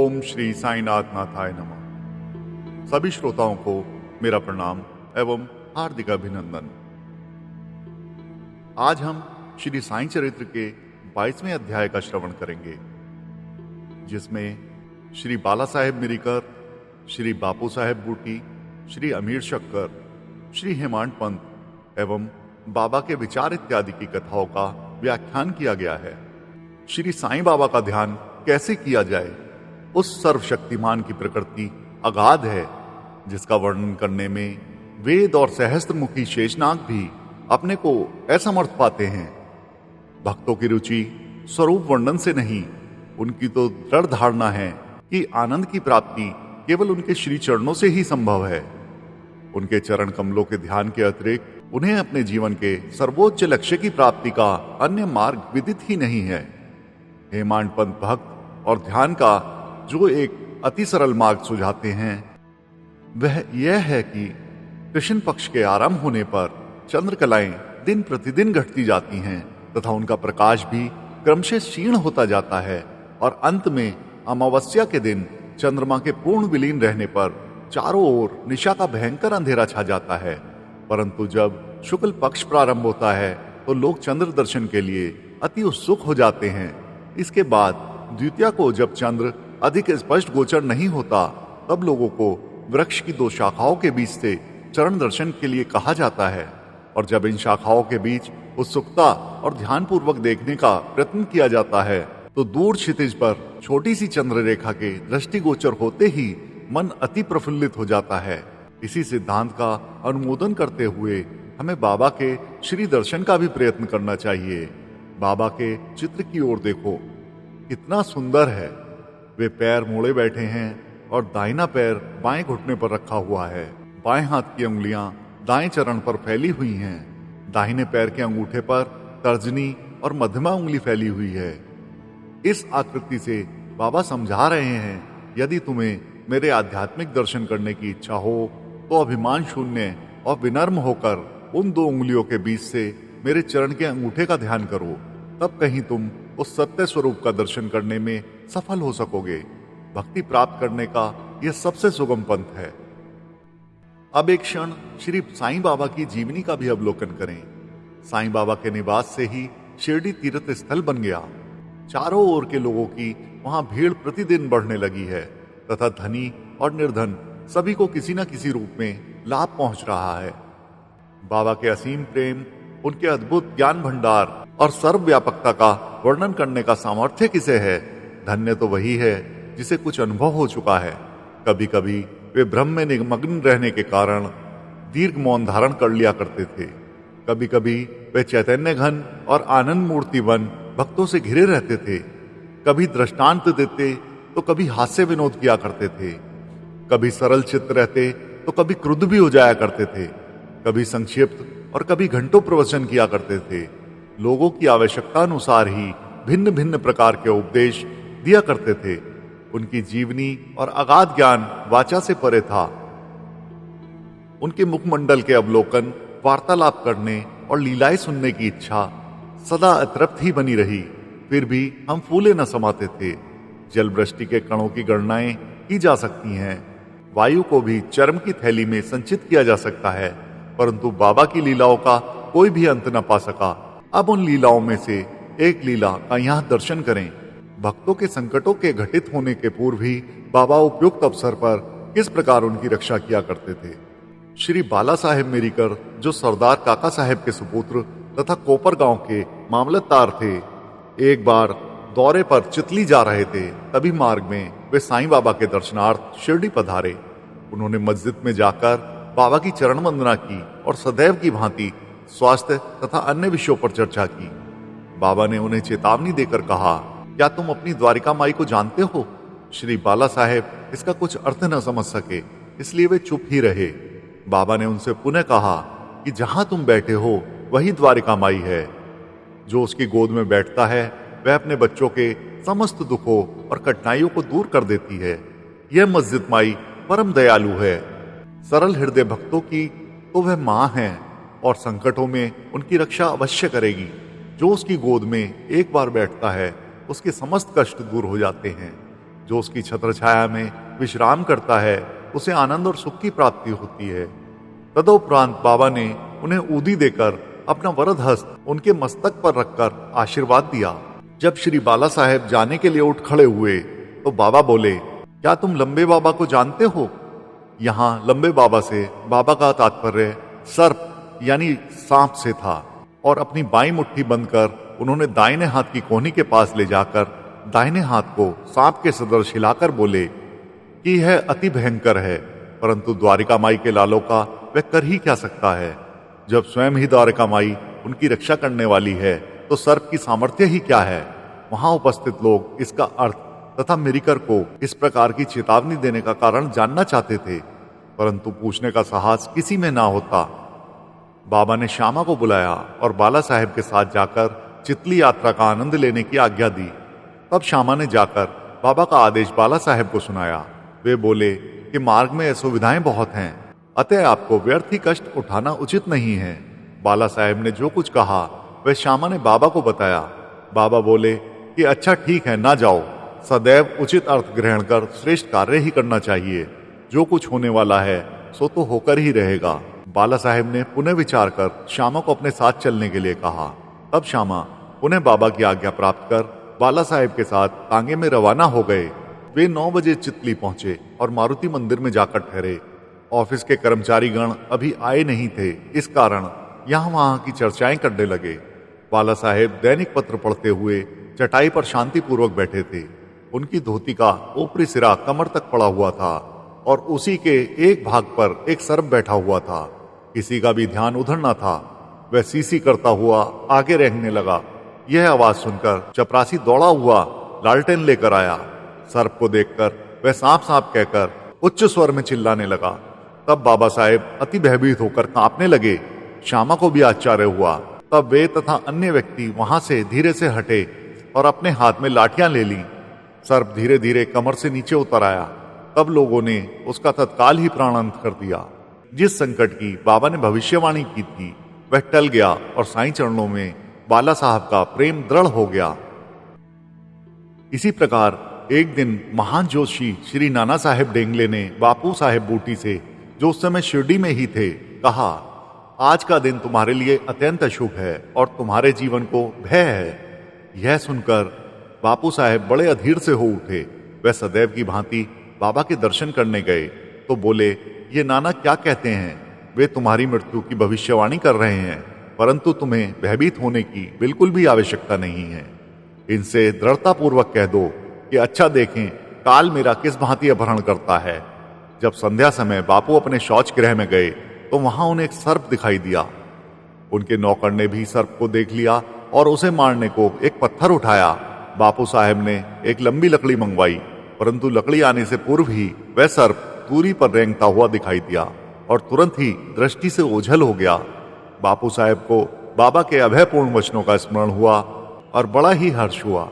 ओम श्री साईनाथ नाथाय नमः। सभी श्रोताओं को मेरा प्रणाम एवं हार्दिक अभिनंदन। आज हम श्री साईं चरित्र के 22वें अध्याय का श्रवण करेंगे, जिसमें श्री बाला साहेब मिरीकर, श्री बापू साहेब बूटी, श्री अमीर शक्कर, श्री हेमांत पंत एवं बाबा के विचार इत्यादि की कथाओं का व्याख्यान किया गया है। श्री साईं बाबा का ध्यान कैसे किया जाए, उस सर्वशक्तिमान की प्रकृति अगाध है, जिसका वर्णन करने में वेद और सहस्त्रमुखी शेषनाग भी अपने को असमर्थ पाते हैं। भक्तों की रुचि स्वरूप वर्णन से नहीं, उनकी तो दृढ़ धारणा है कि आनंद की प्राप्ति केवल उनके श्री चरणों से ही संभव है। उनके चरण कमलों के ध्यान के अतिरिक्त उन्हें अपने जीवन के सर्वोच्च लक्ष्य की प्राप्ति का अन्य मार्ग विदित ही नहीं है। हेमांत पंत भक्त और ध्यान का जो एक अति सरल मार्ग सुझाते हैं, वह यह है कि कृष्ण पक्ष के आरंभ होने पर चंद्रकलाएं दिन प्रतिदिन घटती जाती हैं तथा उनका प्रकाश भी क्रमशः क्षीण होता जाता है और अंत में अमावस्या के दिन चंद्रमा के पूर्ण विलीन रहने पर चारों ओर निशा का भयंकर अंधेरा छा जाता है। परंतु जब शुक्ल पक्ष प्रारंभ होता है तो लोग चंद्र दर्शन के लिए अति उत्सुक हो जाते हैं। इसके बाद द्वितीया को जब चंद्र अधिक स्पष्ट गोचर नहीं होता, तब लोगों को वृक्ष की दो शाखाओं के बीच से चरण दर्शन के लिए कहा जाता है, और जब इन शाखाओं के बीच उत्सुकता और ध्यानपूर्वक देखने का प्रयत्न किया जाता है तो दूर क्षितिज पर छोटी सी चंद्र रेखा के दृष्टिगोचर होते ही मन अति प्रफुल्लित हो जाता है। इसी सिद्धांत का अनुमोदन करते हुए हमें बाबा के श्री दर्शन का भी प्रयत्न करना चाहिए। बाबा के चित्र की ओर देखो, कितना सुंदर है। वे पैर मोड़े बैठे हैं और दाहिना पैर बाएं घुटने पर रखा हुआ है। बाएं हाथ की अंगुलियां दाएं चरण पर फैली हुई हैं। दाहिने पैर के अंगूठे पर तर्जनी और मध्यमा उंगली फैली हुई है। इस आकृति से बाबा समझा रहे हैं, यदि तुम्हें मेरे आध्यात्मिक दर्शन करने की इच्छा हो तो अभिमान शून्य और विनम्र होकर उन दो उंगलियों के बीच से मेरे चरण के अंगूठे का ध्यान करो, तब कहीं तुम उस सत्य स्वरूप का दर्शन करने में सफल हो सकोगे। भक्ति प्राप्त करने का यह सबसे सुगम पंथ है। अब एक क्षण श्री साईं बाबा की जीवनी का भी अवलोकन करें। साईं बाबा के निवास से ही शिरडी तीर्थ स्थल बन गया। चारों ओर के लोगों की वहां भीड़ प्रतिदिन बढ़ने लगी है तथा धनी और निर्धन सभी को किसी न किसी रूप में लाभ पहुंच रहा है। बाबा के असीम प्रेम, उनके अद्भुत ज्ञान भंडार और सर्वव्यापकता का वर्णन करने का सामर्थ्य किसे है? धन्य तो वही है जिसे कुछ अनुभव हो चुका है। कभी कभी वे भ्रम में निमग्न रहने के कारण दीर्घ मौन धारण कर लिया करते थे। कभी कभी वे चैतन्य घन और आनंद मूर्ति बन भक्तों से घिरे रहते थे। कभी दृष्टांत देते तो कभी हास्य विनोद किया करते थे। कभी सरल चित्त रहते तो कभी क्रुद्ध भी हो जाया करते थे। कभी संक्षिप्त और कभी घंटों प्रवचन किया करते थे। लोगों की आवश्यकता अनुसार ही भिन्न भिन्न प्रकार के उपदेश दिया करते थे। उनकी जीवनी और अगाध ज्ञान वाचा से परे था। उनके मुखमंडल के अवलोकन, वार्तालाप करने और लीलाएं सुनने की इच्छा सदा अतृप्त ही बनी रही। फिर भी हम फूले न समाते थे। जल वृष्टि के कणों की गणनाएं की जा सकती हैं। वायु को भी चर्म की थैली में संचित किया जा सकता है, परंतु बाबा की लीलाओं का कोई भी अंत न पा सका। अब उन लीलाओं में से एक लीला का यहाँ दर्शन करें। भक्तों के संकटों के घटित होने के पूर्व ही बाबा उपयुक्त अवसर पर किस प्रकार उनकी रक्षा किया करते थे। श्री बाला साहेब मिरीकर, जो सरदार काका साहेब के सुपुत्र तथा कोपर गांव के मामलतदार थे, एक बार दौरे पर चितली जा रहे थे। तभी मार्ग में वे साईं बाबा के दर्शनार्थ शिरडी पधारे। उन्होंने मस्जिद में जाकर बाबा की चरण वंदना की और सदैव की भांति स्वास्थ्य तथा अन्य विषयों पर चर्चा की। बाबा ने उन्हें चेतावनी देकर कहा, क्या तुम अपनी द्वारिका माई को जानते हो? श्री बाला साहेब इसका कुछ अर्थ न समझ सके, इसलिए वे चुप ही रहे। बाबा ने उनसे पुनः कहा कि जहां तुम बैठे हो वही द्वारिका माई है। जो उसकी गोद में बैठता है वह अपने बच्चों के समस्त दुखों और कठिनाइयों को दूर कर देती है। यह मस्जिद माई परम दयालु है। सरल हृदय भक्तों की तो वह मां है और संकटों में उनकी रक्षा अवश्य करेगी। जो उसकी गोद में एक बार बैठता है उसके समस्त कष्ट दूर हो जाते हैं। जो उसकी छत्र छाया में विश्राम करता है उसे आनंद और सुख की प्राप्ति होती है। तदुपरांत बाबा ने उन्हें ऊदी देकर अपना वरद हस्त उनके मस्तक पर रखकर आशीर्वाद दिया। जब श्री बाला साहेब जाने के लिए उठ खड़े हुए तो बाबा बोले, क्या तुम लंबे बाबा को जानते हो? यहाँ लंबे बाबा से बाबा का तात्पर्य सर्प यानी सांप से था और अपनी बाई मुट्ठी बंद कर उन्होंने दाहिने हाथ की कोहनी के पास ले जाकर दाहिने हाथ को सांप के सदृश हिलाकर बोले कि यह अति भयंकर है, परंतु द्वारिका माई के लालों का वह कर ही क्या सकता है। जब स्वयं ही द्वारिका माई उनकी रक्षा करने वाली है तो सर्प की सामर्थ्य ही क्या है। वहां उपस्थित लोग इसका अर्थ तथा मिरिकर को इस प्रकार की चेतावनी देने का कारण जानना चाहते थे, परंतु पूछने का साहस किसी में ना होता। बाबा ने श्यामा को बुलाया और बाला साहेब के साथ जाकर चितली यात्रा का आनंद लेने की आज्ञा दी। तब श्यामा ने जाकर बाबा का आदेश बाला साहेब को सुनाया। वे बोले कि मार्ग में असुविधाएं बहुत हैं, अतः आपको व्यर्थ ही कष्ट उठाना उचित नहीं है। बाला साहेब ने जो कुछ कहा वह श्यामा ने बाबा को बताया। बाबा बोले कि अच्छा ठीक है, ना जाओ, सदैव उचित अर्थ ग्रहण कर श्रेष्ठ कार्य ही करना चाहिए। जो कुछ होने वाला है सो तो होकर ही रहेगा। बाला साहेब ने पुनः विचार कर श्यामा को अपने साथ चलने के लिए कहा। तब श्यामा पुनः बाबा की आज्ञा प्राप्त कर बाला साहेब के साथ तांगे में रवाना हो गए। वे 9 बजे चितली पहुंचे और मारुति मंदिर में जाकर ठहरे। ऑफिस के कर्मचारी गण अभी आए नहीं थे, इस कारण यहाँ वहां की चर्चाएं करने लगे। बाला साहेब दैनिक पत्र पढ़ते हुए चटाई पर शांतिपूर्वक बैठे थे। उनकी धोती का ऊपरी सिरा कमर तक पड़ा हुआ था और उसी के एक भाग पर एक सर्प बैठा हुआ था। किसी का भी ध्यान उधर न था। वह सीसी करता हुआ आगे रेंगने लगा। यह आवाज सुनकर चपरासी दौड़ा हुआ लालटेन लेकर आया। सर्प को देखकर वह सांप सांप कहकर उच्च स्वर में चिल्लाने लगा। तब बाबा साहेब अति भयभीत होकर कांपने लगे। श्यामा को भी आश्चर्य हुआ। तब वे तथा अन्य व्यक्ति वहां से धीरे से हटे और अपने हाथ में लाठियां ले ली। सर्प धीरे धीरे कमर से नीचे उतर आया। तब लोगों ने उसका तत्काल ही प्राणांत कर दिया। जिस संकट की बाबा ने भविष्यवाणी की थी वह टल गया और साईं चरणों में बाला साहब का प्रेम दृढ़ हो गया। इसी प्रकार एक दिन महान जोशी श्री नाना साहेब डेंगले ने बापू साहेब बूटी से, जो उस समय शिरडी में ही थे, कहा, आज का दिन तुम्हारे लिए अत्यंत अशुभ है और तुम्हारे जीवन को भय है। यह सुनकर बापू साहेब बड़े अधीर से हो उठे। वह सदैव की भांति बाबा के दर्शन करने गए तो बोले, ये नाना क्या कहते हैं? वे तुम्हारी मृत्यु की भविष्यवाणी कर रहे हैं, परंतु तुम्हें भयभीत होने की बिल्कुल भी आवश्यकता नहीं है। इनसे दृढ़तापूर्वक कह दो कि अच्छा देखें काल मेरा किस भांति अपहरण करता है। जब संध्या समय बापू अपने शौच गृह में गए तो वहां उन्हें एक सर्प दिखाई दिया। उनके नौकर ने भी सर्प को देख लिया और उसे मारने को एक पत्थर उठाया। बापू साहेब ने एक लंबी लकड़ी मंगवाई, परंतु लकड़ी आने से पूर्व ही वह सर्प दूरी पर रेंगता हुआ दिखाई दिया और तुरंत ही दृष्टि से ओझल हो गया। बापू साहेब को बाबा के अभयपूर्ण वचनों का स्मरण हुआ और बड़ा ही हर्ष हुआ।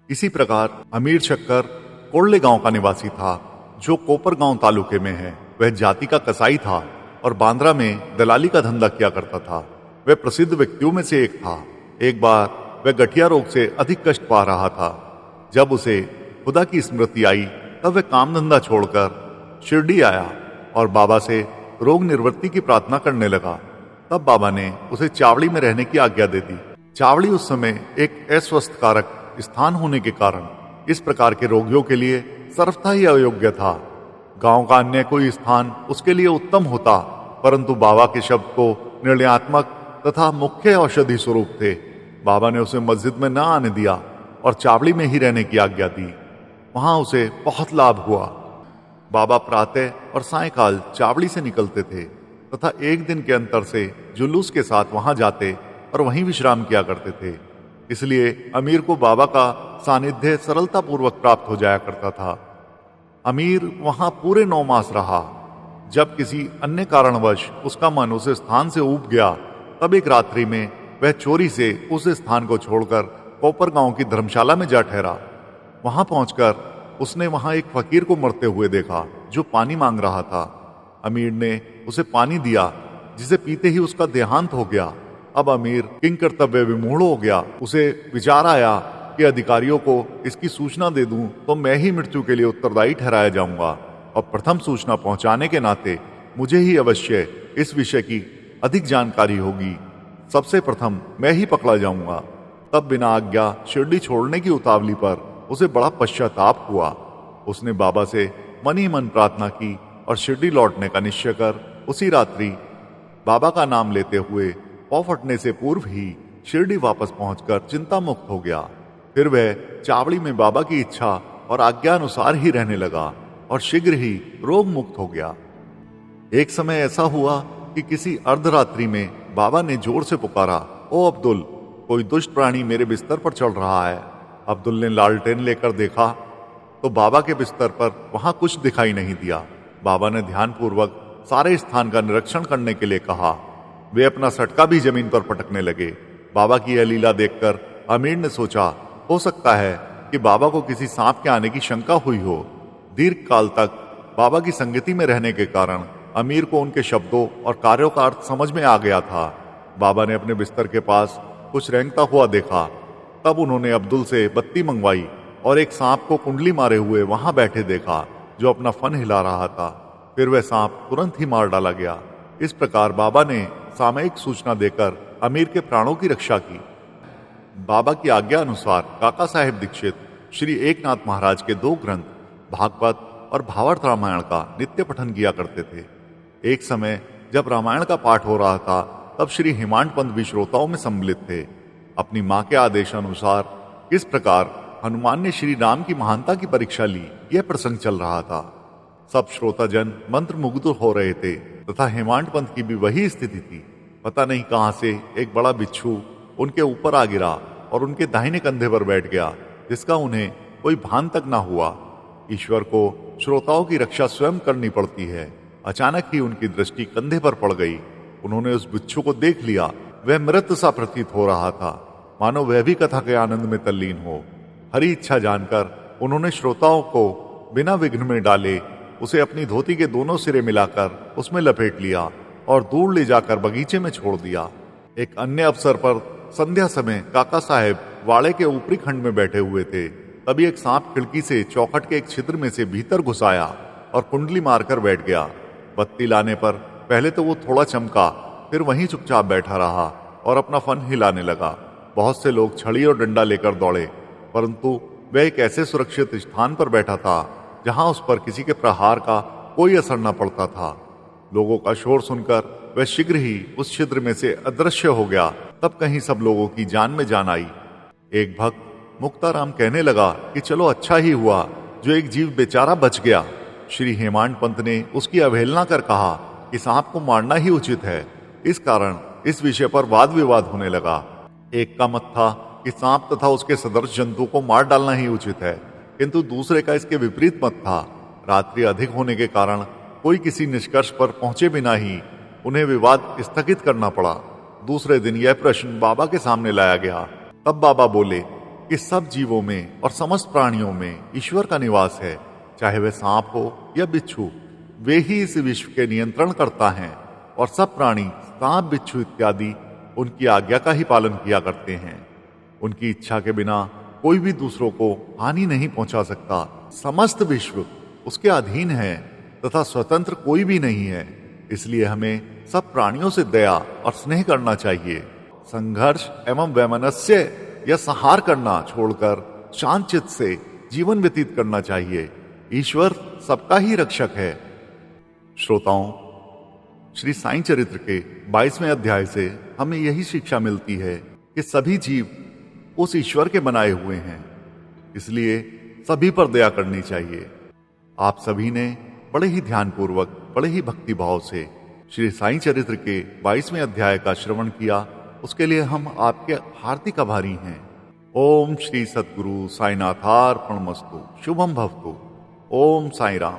इसी प्रकार अमीर शक्कर कोड़ले गांव का निवासी था, जो कोपर गांव तालुके में है। वह जाति का कसाई था और बांद्रा में दलाली का धंधा किया करता था। वह प्रसिद्ध व्यक्तियों में से एक था। एक बार वह गठिया रोग से अधिक कष्ट पा रहा था। जब उसे खुदा की स्मृति आई तब वह काम धंधा छोड़कर शिरडी आया और बाबा से रोग निवृत्ति की प्रार्थना करने लगा। तब बाबा ने उसे चावड़ी में रहने की आज्ञा दे दी। चावड़ी उस समय एक अस्वस्थ कारक स्थान होने के कारण इस प्रकार के रोगियों के लिए सर्वथा ही अयोग्य था। गांव का अन्य कोई स्थान उसके लिए उत्तम होता, परंतु बाबा के शब्द को निर्णयात्मक तथा मुख्य औषधि स्वरूप थे। बाबा ने उसे मस्जिद में न आने दिया और चावड़ी में ही रहने की आज्ञा दी। वहां उसे बहुत लाभ हुआ। बाबा प्रातः और सायंकाल चावड़ी से निकलते थे तथा एक दिन के अंतर से जुलूस के साथ वहां जाते और वहीं विश्राम किया करते थे। इसलिए अमीर को बाबा का सानिध्य सरलता पूर्वक प्राप्त हो जाया करता था। अमीर वहां पूरे 9 मास रहा। जब किसी अन्य कारणवश उसका मन उस स्थान से ऊब गया तब एक रात्रि में वह चोरी से उस स्थान को छोड़कर कोपर गांव की धर्मशाला में जा ठहरा। वहां पहुंचकर उसने वहां एक फकीर को मरते हुए देखा जो पानी मांग रहा था। अमीर ने उसे पानी दिया, जिसे पीते ही उसका देहांत हो गया। अब अमीर किंग कर्तव्य विमूढ़ हो गया। उसे विचार आया कि अधिकारियों को इसकी सूचना दे दूं तो मैं ही मृत्यु के लिए उत्तरदायी ठहराया जाऊंगा और प्रथम सूचना पहुंचाने के नाते मुझे ही अवश्य इस विषय की अधिक जानकारी होगी। सबसे प्रथम मैं ही पकड़ा जाऊंगा। तब बिना आज्ञा शिरडी छोड़ने की उतावली पर उसे बड़ा पश्चाताप हुआ। उसने बाबा से मन ही मन प्रार्थना की और शिरडी लौटने का निश्चय कर उसी रात्रि बाबा का नाम लेते हुए पौ फटने से पूर्व ही शिरडी वापस पहुंचकर चिंता मुक्त हो गया। फिर वह चावड़ी में बाबा की इच्छा और आज्ञा अनुसार ही रहने लगा और शीघ्र ही रोग मुक्त हो गया। एक समय ऐसा हुआ कि किसी अर्धरात्रि में बाबा ने जोर से पुकारा, ओ अब्दुल, कोई दुष्ट प्राणी मेरे बिस्तर पर चढ़ रहा है। अब्दुल ने लालटेन लेकर देखा तो बाबा के बिस्तर पर वहां कुछ दिखाई नहीं दिया। बाबा ने ध्यानपूर्वक सारे स्थान का निरीक्षण करने के लिए कहा। वे अपना सटका भी जमीन पर पटकने लगे। बाबा की यह लीला देखकर अमीर ने सोचा, हो सकता है कि बाबा को किसी सांप के आने की शंका हुई हो। दीर्घ काल तक बाबा की संगति में रहने के कारण अमीर को उनके शब्दों और कार्यों का अर्थ समझ में आ गया था। बाबा ने अपने बिस्तर के पास कुछ रेंगता हुआ देखा। तब उन्होंने अब्दुल से बत्ती मंगवाई और एक सांप को कुंडली मारे हुए वहां बैठे देखा जो अपना फन हिला रहा था। फिर वह सांप तुरंत ही मार डाला गया। इस प्रकार बाबा ने सामयिक सूचना देकर अमीर के प्राणों की रक्षा की। बाबा की आज्ञा अनुसार काका साहेब दीक्षित श्री एकनाथ महाराज के 2 ग्रंथ भागवत और भावार्थ रामायण का नित्य पठन किया करते थे। एक समय जब रामायण का पाठ हो रहा था तब श्री हेमांड पंत भी श्रोताओं में सम्मिलित थे। अपनी मां के आदेशानुसार किस प्रकार हनुमान ने श्री राम की महानता की परीक्षा ली, यह प्रसंग चल रहा था। सब श्रोताजन मंत्र मुग्ध हो रहे थे तथा हेमांड पंत की भी वही स्थिति थी। पता नहीं कहां से एक बड़ा बिच्छू उनके ऊपर आ गिरा और उनके दाहिने कंधे पर बैठ गया, जिसका उन्हें कोई भान तक ना हुआ। ईश्वर को श्रोताओं की रक्षा स्वयं करनी पड़ती है। अचानक ही उनकी दृष्टि कंधे पर पड़ गई। उन्होंने उस बिच्छू को देख लिया। वह मृत सा प्रतीत हो रहा था, मानो वह भी कथा के आनंद में तल्लीन हो। हरी इच्छा जानकर उन्होंने श्रोताओं को बिना विघ्न में डाले उसे अपनी धोती के दोनों सिरे मिलाकर उसमें लपेट लिया और दूर ले जाकर बगीचे में छोड़ दिया। एक अन्य अवसर पर संध्या समय काका साहेब वाड़े के ऊपरी खंड में बैठे हुए थे। तभी एक सांप खिड़की से चौखट के एक छिद्र में से भीतर घुस आया और कुंडली मारकर बैठ गया। बत्ती लाने पर पहले तो वो थोड़ा चमका, फिर वहीं चुपचाप बैठा रहा और अपना फन हिलाने लगा। बहुत से लोग छड़ी और डंडा लेकर दौड़े, परंतु वह एक ऐसे सुरक्षित स्थान पर बैठा था जहां उस पर किसी के प्रहार का कोई असर न पड़ता था। लोगों का शोर सुनकर वह शीघ्र ही उस छिद्र में से अदृश्य हो गया। तब कहीं सब लोगों की जान में जान आई। एक भक्त मुक्ताराम कहने लगा कि चलो अच्छा ही हुआ जो एक जीव बेचारा बच गया। श्री हेमांड पंत ने उसकी अवहेलना कर कहा कि सांप को मारना ही उचित है। इस कारण इस विषय पर वाद विवाद होने लगा। एक का मत था कि सांप तथा उसके सदृश जंतु को मार डालना ही उचित है, किंतु दूसरे का इसके विपरीत मत था। रात्रि अधिक होने के कारण कोई किसी निष्कर्ष पर पहुंचे बिना ही उन्हें विवाद स्थगित करना पड़ा। दूसरे दिन यह प्रश्न बाबा के सामने लाया गया। तब बाबा बोले कि सब जीवों में और समस्त प्राणियों में ईश्वर का निवास है, चाहे वह सांप हो या बिच्छू। वे ही इस विश्व के नियंत्रण करता हैं और सब प्राणी सांप, बिच्छू इत्यादि उनकी आज्ञा का ही पालन किया करते हैं। उनकी इच्छा के बिना कोई भी दूसरों को हानि नहीं पहुंचा सकता। समस्त विश्व उसके अधीन है तथा स्वतंत्र कोई भी नहीं है। इसलिए हमें सब प्राणियों से दया और स्नेह करना चाहिए। संघर्ष एवं वैमनस्य या संहार करना छोड़कर शांत चित्त से जीवन व्यतीत करना चाहिए। ईश्वर सबका ही रक्षक है। श्रोताओं, श्री साईं चरित्र के 22वें अध्याय से हमें यही शिक्षा मिलती है कि सभी जीव उस ईश्वर के बनाए हुए हैं, इसलिए सभी पर दया करनी चाहिए। आप सभी ने बड़े ही ध्यानपूर्वक, बड़े ही भक्ति भाव से श्री साईं चरित्र के 22वें अध्याय का श्रवण किया, उसके लिए हम आपके हार्दिक आभारी हैं। ओम श्री सद्गुरु साईनाथार्पणमस्तु। शुभम भवतु। ओम साई राम।